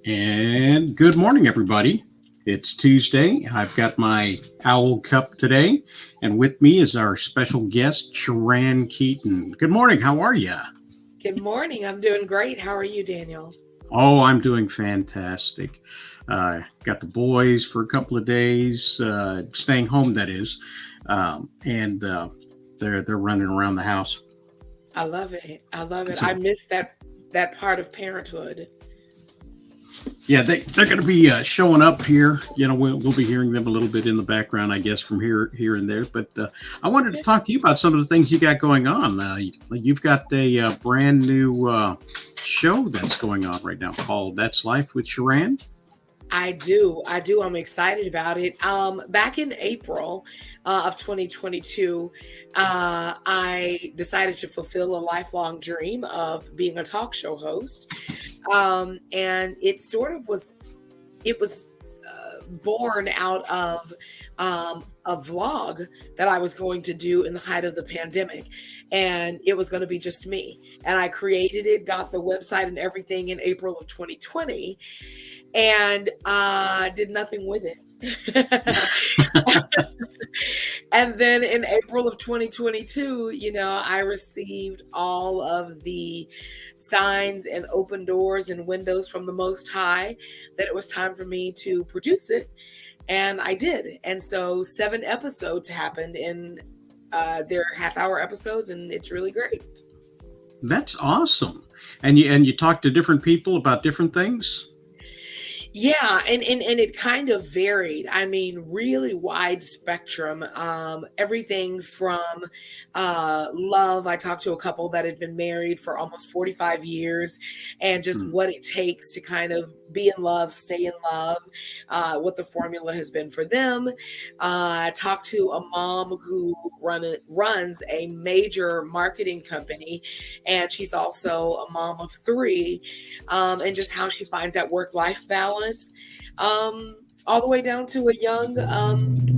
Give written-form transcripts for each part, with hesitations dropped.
And good morning, everybody. It's Tuesday. I've got my owl cup today, and with me is our special guest, Sheran Keyton. Good morning. How are you? Good morning. I'm doing great. How are you, Daniel? Oh, I'm doing fantastic. Got the boys for a couple of days, staying home, that is, and they're running around the house. I love it. I love it. I So miss that part of parenthood. yeah, they're going to be showing up here. We'll be hearing them a little bit in the background, I guess, from here and there. But I wanted to Okay. talk to you about some of the things you got going on. You've got a brand new show that's going on right now called "That's Life with Sharan." I do. I do. I'm excited about it. Back in April of 2022, I decided to fulfill a lifelong dream of being a talk show host. And it sort of was, it was born out of a vlog that I was going to do in the height of the pandemic. And it was going to be just me. And I created it, got the website and everything in April of 2020, and did nothing with it. And then in April of 2022, I received all of the signs and open doors and windows from the Most High that it was time for me to produce it. And I did. And so 7 episodes happened in their half-hour episodes, and it's really great. That's awesome. And you talk to different people about different things. Yeah, and it kind of varied. I mean, really wide spectrum. Everything from love. I talked to a couple that had been married for almost 45 years, and just Hmm. what it takes to kind of be in love, stay in love, what the formula has been for them. I talked to a mom who runs a major marketing company, and she's also a mom of three, and just how she finds that work-life balance. All the way down to a young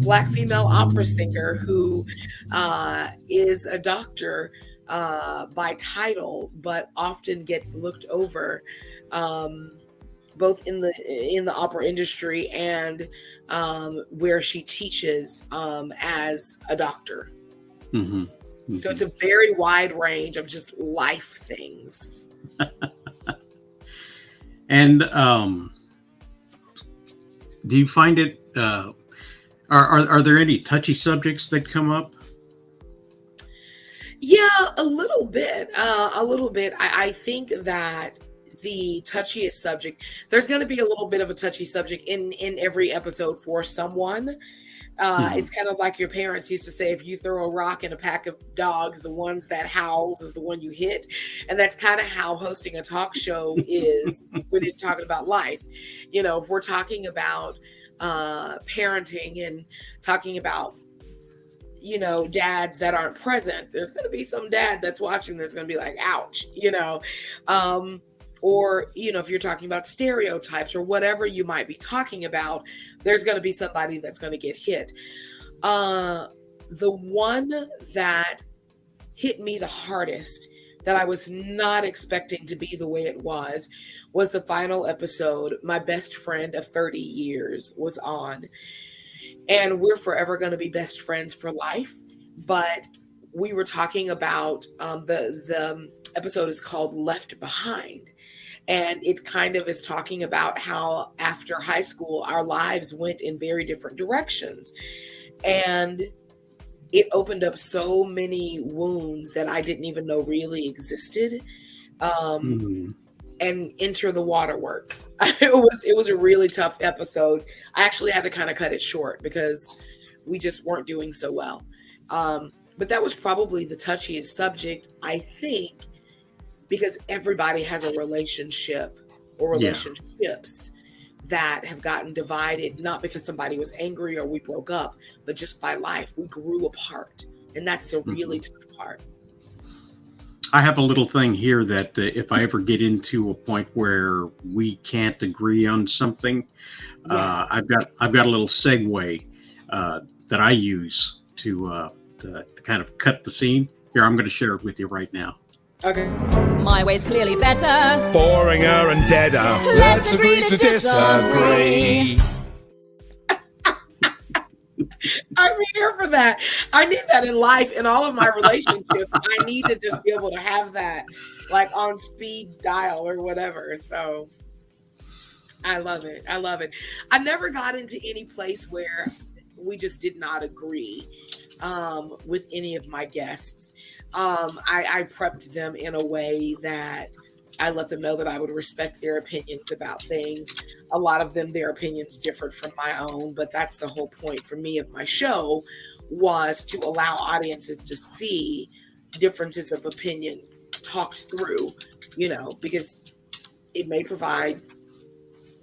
Black female opera singer who is a doctor by title, but often gets looked over, um, both in the opera industry and where she teaches as a doctor. Hmm. So Hmm. it's a very wide range of just life things. And do you find it? Are there any touchy subjects that come up? Yeah, a little bit. A little bit. I think that the touchiest subject, there's going to be a little bit of a touchy subject in every episode for someone. Hmm. It's kind of like your parents used to say, if you throw a rock in a pack of dogs, the ones that howls is the one you hit. And that's kind of how hosting a talk show is when you're talking about life. If we're talking about parenting and talking about dads that aren't present, there's going to be some dad that's watching that's going to be like, ouch, um or if you're talking about stereotypes or whatever you might be talking about, there's going to be somebody that's going to get hit. uh the one that hit me the hardest, that I was not expecting to be the way it was the final episode. My best friend of 30 years was on, and we're forever going to be best friends for life. But we were talking about the episode is called Left Behind, and it kind of is talking about how after high school our lives went in very different directions, and it opened up so many wounds that I didn't even know really existed. um, Hmm. and Enter the Waterworks. It was a really tough episode. I actually had to kind of cut it short because we just weren't doing so well. But that was probably the touchiest subject, I think, because everybody has a relationship or Yeah. relationships that have gotten divided, not because somebody was angry or we broke up, but just by life. We grew apart. And that's the really Hmm. tough part. I have a little thing here that if I ever get into a point where we can't agree on something, Yeah. I've got a little segue that I use to kind of cut the scene. Here, I'm going to share it with you right now. Okay. My way's clearly better. Boringer and deader. Let's agree to disagree. I'm here for that. I need that in life, in all of my relationships. I need to just be able to have that, like on speed dial or whatever. So I love it. I love it. I never got into any place where we just did not agree with any of my guests. I prepped them in a way that I let them know that I would respect their opinions about things. A lot of them, their opinions differed from my own, but that's the whole point for me of my show, was to allow audiences to see differences of opinions talked through, because it may provide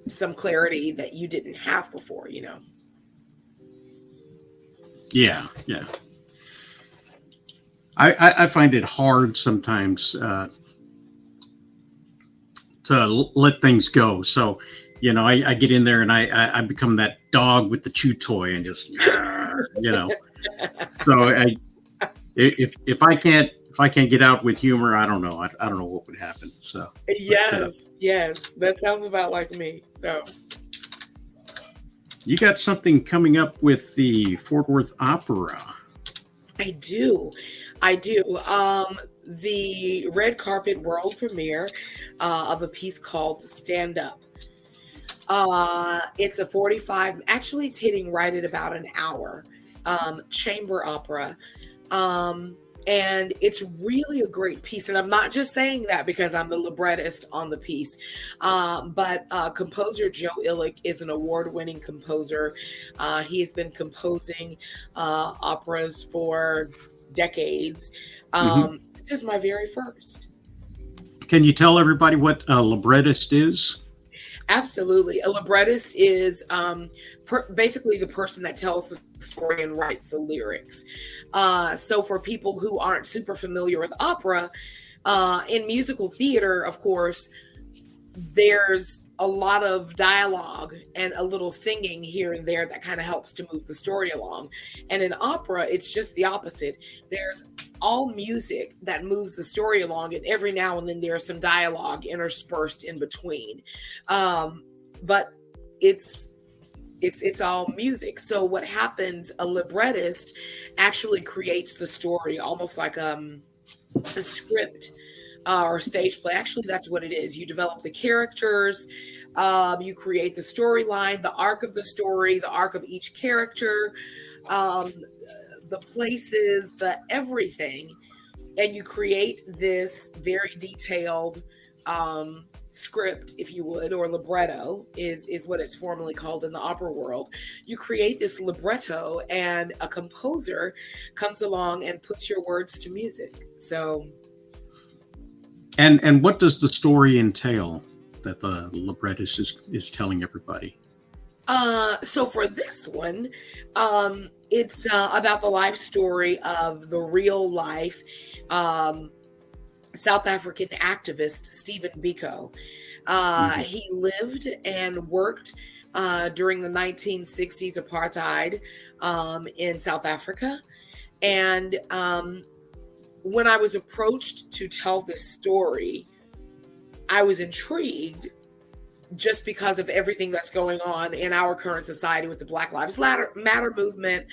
some clarity that you didn't have before. Yeah. I find it hard sometimes to let things go. So, I get in there and I become that dog with the chew toy and just, So if I can't get out with humor, I don't know. I don't know what would happen. So yes, that sounds about like me. So you got something coming up with the Fort Worth Opera. I do. The red carpet world premiere of a piece called Stand Up. It's a 45, actually it's hitting right at about an hour, chamber opera. And it's really a great piece. And I'm not just saying that because I'm the librettist on the piece, but composer Joe Illick is an award-winning composer. He has been composing operas for decades. This is my very first. Can you tell everybody what a librettist is? Absolutely. A librettist is basically the person that tells the story and writes the lyrics. So for people who aren't super familiar with opera, in musical theater, of course, there's a lot of dialogue and a little singing here and there that kind of helps to move the story along. And in opera, it's just the opposite. There's all music that moves the story along, and every now and then there's some dialogue interspersed in between. But it's all music. So what happens, a librettist actually creates the story almost like a script or stage play. Actually, that's what it is. You develop the characters, you create the storyline, the arc of the story, the arc of each character, the places, the everything, and you create this very detailed script, if you would, or libretto is what it's formally called in the opera world. You create this libretto, and a composer comes along and puts your words to music. So, and what does the story entail that the librettist is telling everybody? So for this one, it's about the life story of the real life South African activist Stephen Biko. He lived and worked during the 1960s apartheid in South Africa. And when I was approached to tell this story, I was intrigued just because of everything that's going on in our current society with the Black Lives Matter movement,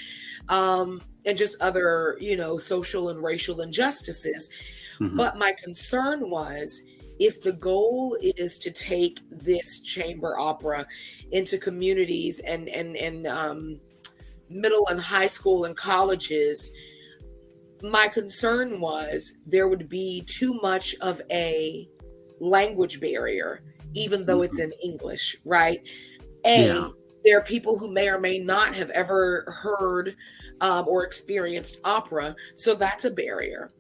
and just other, social and racial injustices. But my concern was, if the goal is to take this chamber opera into communities and middle and high school and colleges, my concern was there would be too much of a language barrier, even though it's in English, right? There are people who may or may not have ever heard or experienced opera, so that's a barrier.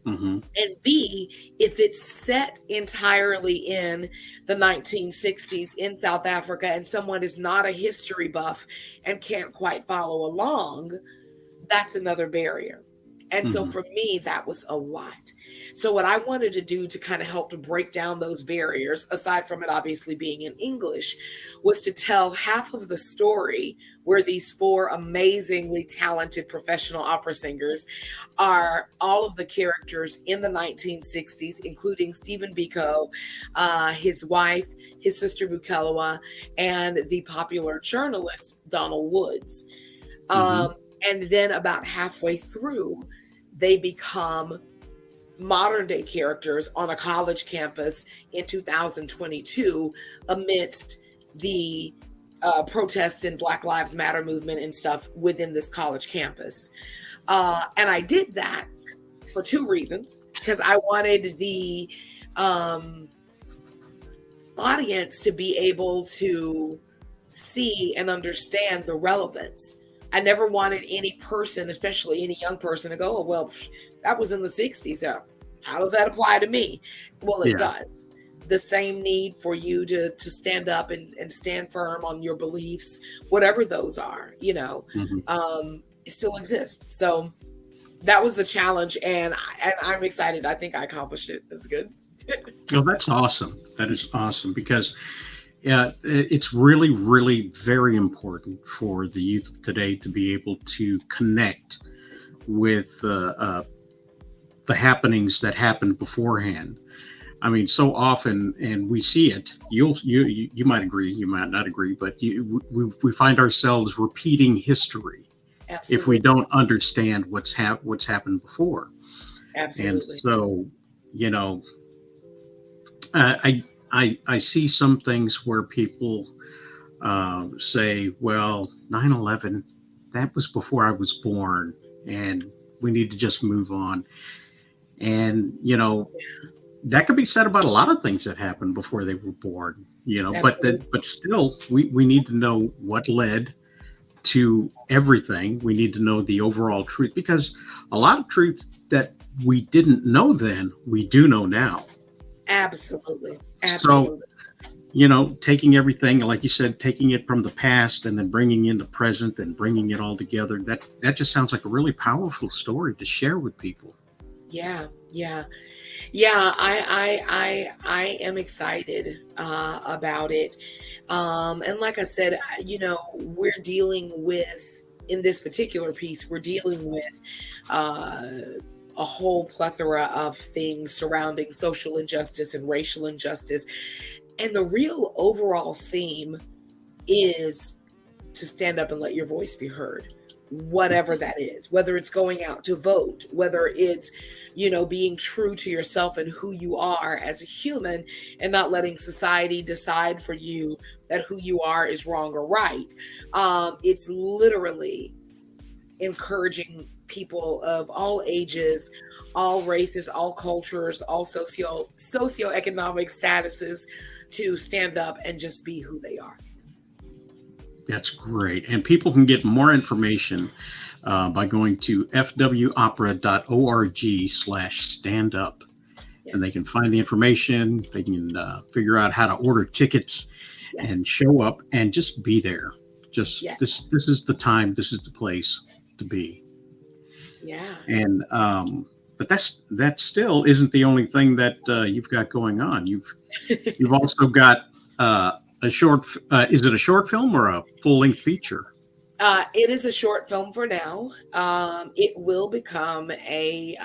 And B, if it's set entirely in the 1960s in South Africa and someone is not a history buff and can't quite follow along, that's another barrier. And so Hmm. for me, that was a lot. So what I wanted to do to kind of help to break down those barriers, aside from it obviously being in English, was to tell half of the story where these four amazingly talented professional opera singers are all of the characters in the 1960s, including Stephen Biko, his wife, his sister Bukelewa, and the popular journalist Donald Woods. Hmm. Um, and then about halfway through, they become modern day characters on a college campus in 2022 amidst the protest and Black Lives Matter movement and stuff within this college campus. And I did that for two reasons, because I wanted the um, audience to be able to see and understand the relevance. I never wanted any person, especially any young person, to go, oh, well, that was in the 60s. So how does that apply to me? Well, it Yeah. does. The same need for you to stand up and stand firm on your beliefs, whatever those are, Hmm. it still exists. So that was the challenge, and I'm excited. I think I accomplished it. It's good. Well, that's awesome. That is awesome because it's really, really very important for the youth of today to be able to connect with the happenings that happened beforehand. I mean, so often, and we see it. You might agree, you might not agree, but we find ourselves repeating history if we Absolutely. don't understand what's happened before. And Absolutely. so, you know, I see some things where people say, well, 9/11, that was before I was born, and we need to just move on. And, that could be said about a lot of things that happened before they were born, Absolutely. but still, we need to know what led to everything. We need to know the overall truth because a lot of truth that we didn't know then, we do know now. Absolutely. So, Absolutely. taking everything, like you said, taking it from the past and then bringing in the present and bringing it all together, that just sounds like a really powerful story to share with people. Yeah. Yeah. Yeah. I am excited about it. And like I said, we're dealing with, in this particular piece, we're dealing with uh, a whole plethora of things surrounding social injustice and racial injustice. And the real overall theme is to stand up and let your voice be heard, whatever that is, whether it's going out to vote, whether it's, being true to yourself and who you are as a human and not letting society decide for you that who you are is wrong or right. It's literally encouraging people of all ages, all races, all cultures, all socioeconomic statuses to stand up and just be who they are. That's great. And people can get more information by going to fwopera.org/stand up. And they can Yes. find the information. They can figure out how to order tickets and Yes. show up and just be there. Just Yes. this is the time. This is the place to be. Yeah. And but that still isn't the only thing that you've got going on. You've also got a short. Is it a short film or a full length feature? It is a short film for now. It will become a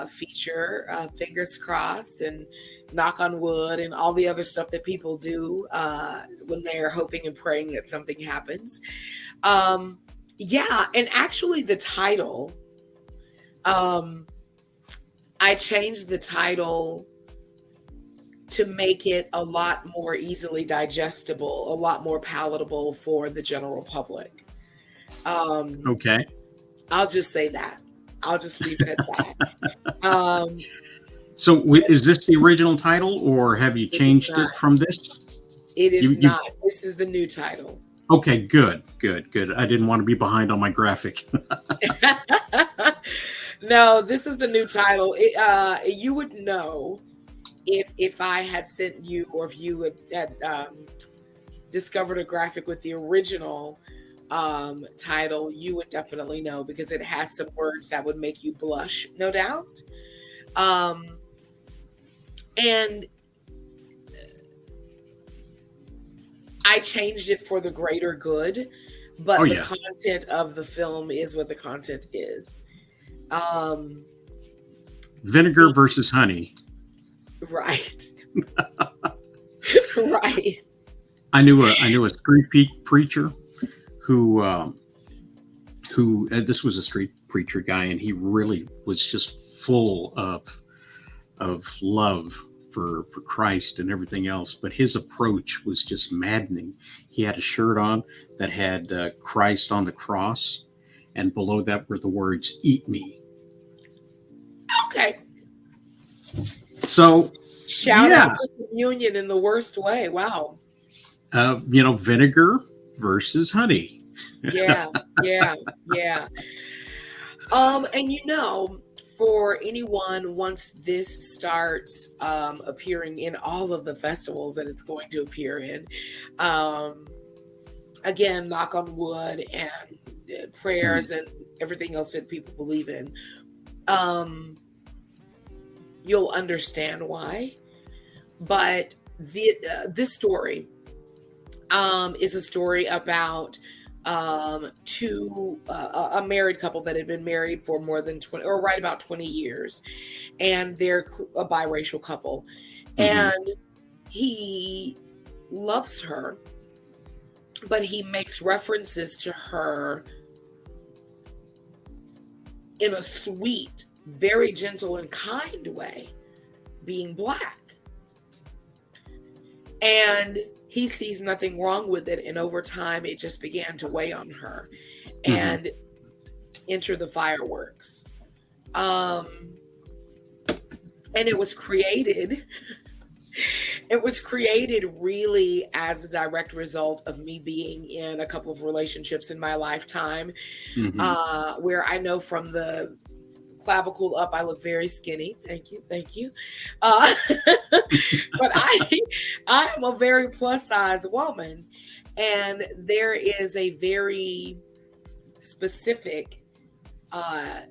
feature, fingers crossed, and knock on wood, and all the other stuff that people do when they're hoping and praying that something happens. Um, yeah, and actually, the title, um, I changed the title to make it a lot more easily digestible, a lot more palatable for the general public. Um, Okay. I'll just say that. I'll just leave it at that. So is this the original title, or have you It is changed not. it from this? It is You not. This is the new title. okay? Good, good, good. I didn't want to be behind on my graphic. No, this is the new title. You would know if I had sent you, or if you had discovered a graphic with the original. title, you would definitely know because it has some words that would make you blush, no doubt. Um, and I changed it for the greater good, Oh but the yeah, content of the film is what the content is. Um, vinegar the versus honey. right, right. I knew a preacher who this was a street preacher guy, and he really was just full of love for Christ and everything else. But his approach was just maddening. He had a shirt on that had Christ on the cross, and below that were the words "Eat me." Okay. So Shout yeah, out to communion in the worst way. Wow. vinegar versus honey. Yeah, yeah, yeah. And for anyone, once this starts appearing in all of the festivals that it's going to appear in, um, again, knock on wood and Mhm. prayers and everything else that people believe in, um, you'll understand why. But this story is a story about two a married couple that had been married for more than 20 or right about 20 years, and they're a biracial couple, Mhm. and he loves her, but he makes references to her in a sweet, very gentle and kind way, being black. And he sees nothing wrong with it. And over time, it just began to weigh on her. Mhm. And enter the fireworks. Um, and it was created. It was created really as a direct result of me being in a couple of relationships in my lifetime, Mhm. where I know from the clavicle up, I look very skinny. Thank you, thank you. Uh, but I am a very plus size woman, and there is a very specific uh,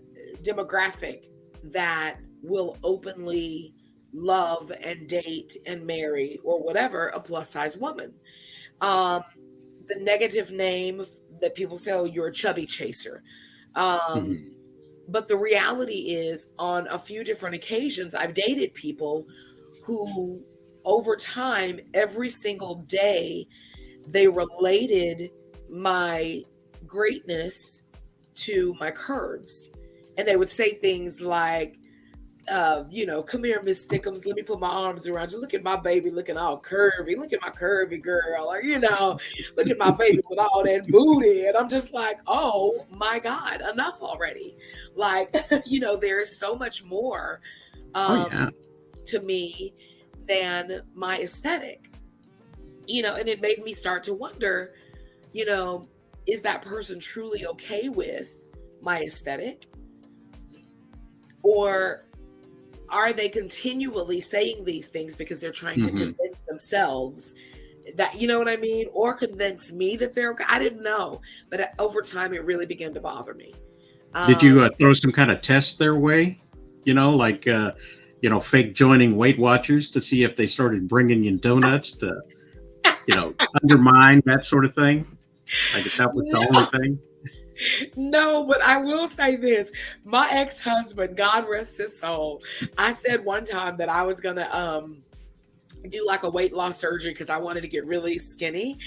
demographic that will openly love and date and marry or whatever a plus size woman. Um, the negative name that people say, "Oh, you're a chubby chaser." Um, Mhm. but the reality is, on a few different occasions, I've dated people who, over time, every single day, they related my greatness to my curves. And they would say things like, come here, Miss Thickums. Let me put my arms around you. Look at my baby looking all curvy. Look at my curvy girl. Or, look at my baby with all that booty. And I'm just like, oh my God, enough already. Like, there's so much more Oh um, yeah. to me than my aesthetic, and it made me start to wonder, you know, is that person truly okay with my aesthetic? Or are they continually saying these things because they're trying to Mhm. convince themselves that, you know what I mean? Or convince me that they're okay? I didn't know. But over time, it really began to bother me. Did Um, you throw some kind of test their way? Like fake joining Weight Watchers to see if they started bringing you donuts to undermine that sort of thing. Like if that was the only no, thing. no, but I will say this. My ex-husband, God rest his soul, I said one time that I was going to do like a weight loss surgery because I wanted to get really skinny.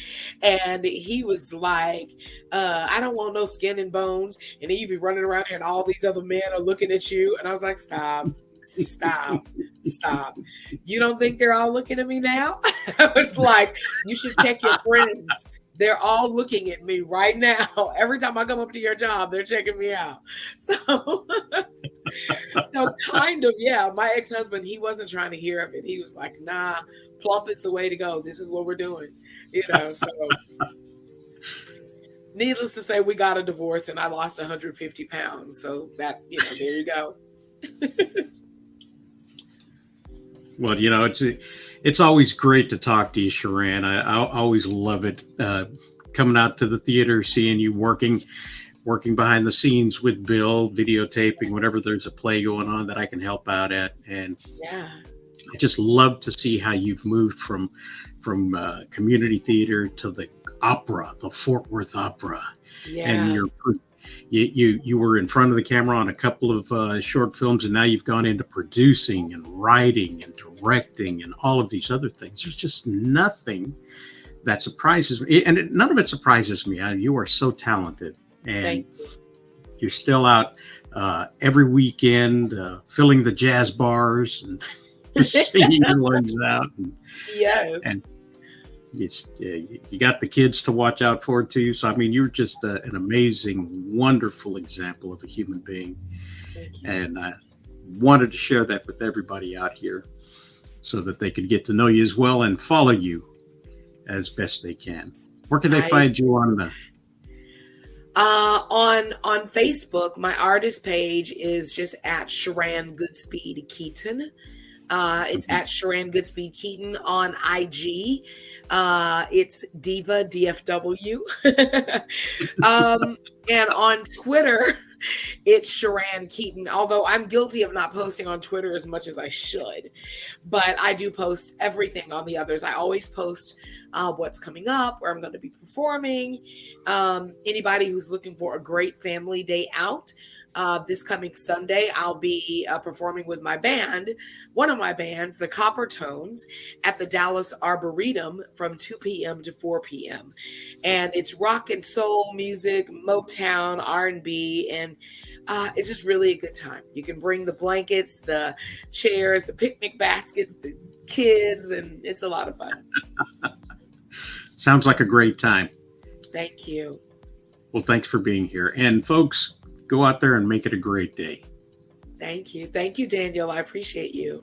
And he was like, I don't want no skin and bones. And then you be running around here and all these other men are looking at you. And I was like, stop, stop, stop. You don't think they're all looking at me now? I was like, you should check your friends. They're all looking at me right now. Every time I come up to your job, they're checking me out. So so kind of, yeah. My ex-husband, he wasn't trying to hear of it. He was like, nah, plump is the way to go. This is what we're doing. So needless to say, we got a divorce and I lost 150 pounds. So that, there you go. Well, it's always great to talk to you, Sharon. I always love it coming out to the theater, seeing you working behind the scenes with Bill, videotaping whenever there's a play going on that I can help out at, and Yeah. I just love to see how you've moved from community theater to the opera, the Fort Worth Opera, and Yeah. you were in front of the camera on a couple of short films, and now you've gone into producing and writing and directing and all of these other things. There's just nothing that surprises me, and none of it surprises me. You are so talented, and Thank you. you're still out every weekend filling the jazz bars and singing your lungs out, Yes. and you got the kids to watch out for too. So I mean, you're just an amazing, wonderful example of a human being, Thank you. and I wanted to share that with everybody out here so that they could get to know you as well and follow you as best they can. Where can they find you on the? On Facebook, my artist page is just at Sheran Goodspeed Keyton. It's at Sheran Goodspeed Keyton on IG. It's Diva DFW. And on Twitter, it's Sheran Keyton. Although I'm guilty of not posting on Twitter as much as I should, but I do post everything on the others. I always post what's coming up, where I'm going to be performing. Anybody who's looking for a great family day out. This coming Sunday, I'll be performing with my band, one of my bands, the Copper Tones, at the Dallas Arboretum from 2 p.m. to 4 p.m. And it's rock and soul music, Motown, R&B, and it's just really a good time. You can bring the blankets, the chairs, the picnic baskets, the kids, and it's a lot of fun. Sounds like a great time. Thank you. Well, thanks for being here. And folks, go out there and make it a great day. Thank you. Thank you, Daniel. I appreciate you.